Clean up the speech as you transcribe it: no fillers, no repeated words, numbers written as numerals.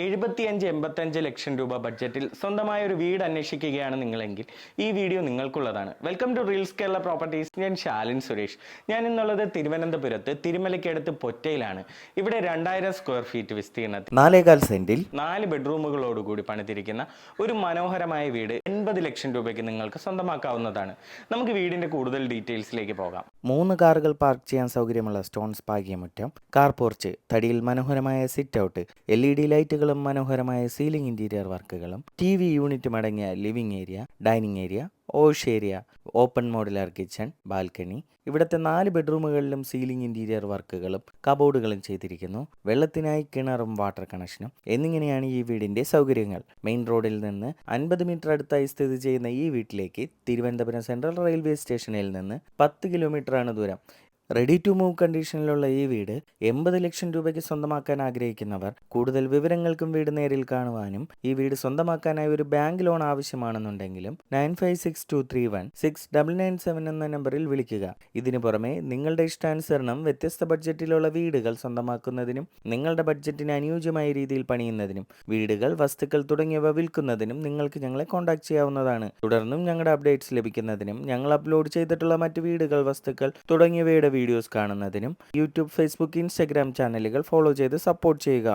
75-85 ലക്ഷം രൂപ ബഡ്ജറ്റിൽ സ്വന്തമായ ഒരു വീട് അന്വേഷിക്കുകയാണ് നിങ്ങളെങ്കിൽ ഈ വീഡിയോ നിങ്ങൾക്കുള്ളതാണ്. Welcome to reels Kerala properties. ഞാൻ ശാലിൻ സുരേഷ്. ഞാൻ ഇന്നുള്ളത് തിരുവനന്തപുരത്ത് തിരുമലയ്ക്കടുത്ത് പൊറ്റയിലാണ്. ഇവിടെ 2000 സ്ക്വയർ ഫീറ്റ് വിസ്തീർണത്തിൽ 4.25 സെന്റിൽ 4 ബെഡ്റൂമുകളോടുകൂടി പണിതിരിക്കുന്ന ഒരു മനോഹരമായ വീട് 80 ലക്ഷം രൂപയ്ക്ക് നിങ്ങൾക്ക് സ്വന്തമാക്കാവുന്നതാണ്. നമുക്ക് വീടിന്റെ കൂടുതൽ ഡീറ്റെയിൽസിലേക്ക് പോകാം. 3 കാറുകൾ പാർക്ക് ചെയ്യാൻ സൗകര്യമുള്ള സ്റ്റോൺസ് പാകിയ മുറ്റം, കാർ പോർച്ച്, തടിയിൽ മനോഹരമായ സിറ്റ് ഔട്ട്, LED ലൈറ്റുകളും മനോഹരമായ സീലിംഗ് ഇന്റീരിയർ വർക്കുകളും, TV യൂണിറ്റും അടങ്ങിയ living area, dining area, wash area, open modular kitchen, balcony. ഇവിടുത്തെ 4 ബെഡ്റൂമുകളിലും സീലിംഗ് ഇന്റീരിയർ വർക്കുകളും കബോർഡുകളും ചെയ്തിരിക്കുന്നു. വെള്ളത്തിനായി കിണറും വാട്ടർ കണക്ഷനും എന്നിങ്ങനെയാണ് ഈ വീടിന്റെ സൗകര്യങ്ങൾ. മെയിൻ റോഡിൽ നിന്ന് 50 മീറ്റർ അടുത്തായി സ്ഥിതി ചെയ്യുന്ന ഈ വീട്ടിലേക്ക് തിരുവനന്തപുരം സെൻട്രൽ റെയിൽവേ സ്റ്റേഷനിൽ നിന്ന് 10 കിലോമീറ്ററാണ് ദൂരം. റെഡി ടു മൂവ് കണ്ടീഷനിലുള്ള ഈ വീട് 80 ലക്ഷം രൂപയ്ക്ക് സ്വന്തമാക്കാൻ ആഗ്രഹിക്കുന്നവർ കൂടുതൽ വിവരങ്ങൾക്കും വീട് നേരിൽ കാണുവാനും ഈ വീട് സ്വന്തമാക്കാനായി ഒരു ബാങ്ക് ലോൺ ആവശ്യമാണെന്നുണ്ടെങ്കിലും 9562316997 എന്ന നമ്പറിൽ വിളിക്കുക. ഇതിനു പുറമെ നിങ്ങളുടെ ഇഷ്ടാനുസരണം വ്യത്യസ്ത ബഡ്ജറ്റിലുള്ള വീടുകൾ സ്വന്തമാക്കുന്നതിനും നിങ്ങളുടെ ബഡ്ജറ്റിന് അനുയോജ്യമായ രീതിയിൽ പണിയുന്നതിനും വീടുകൾ, വസ്തുക്കൾ തുടങ്ങിയവ വിൽക്കുന്നതിനും നിങ്ങൾക്ക് ഞങ്ങളെ കോൺടാക്ട് ചെയ്യാവുന്നതാണ്. തുടർന്നും ഞങ്ങളുടെ അപ്ഡേറ്റ്സ് ലഭിക്കുന്നതിനും ഞങ്ങൾ അപ്ലോഡ് ചെയ്തിട്ടുള്ള മറ്റ് വീടുകൾ, വസ്തുക്കൾ തുടങ്ങിയവയുടെ വീഡിയോസ് കാണുന്നതിനും യൂട്യൂബ്, ഫേസ്ബുക്ക്, ഇൻസ്റ്റഗ്രാം ചാനലുകൾ ഫോളോ ചെയ്ത് സപ്പോർട്ട് ചെയ്യുക.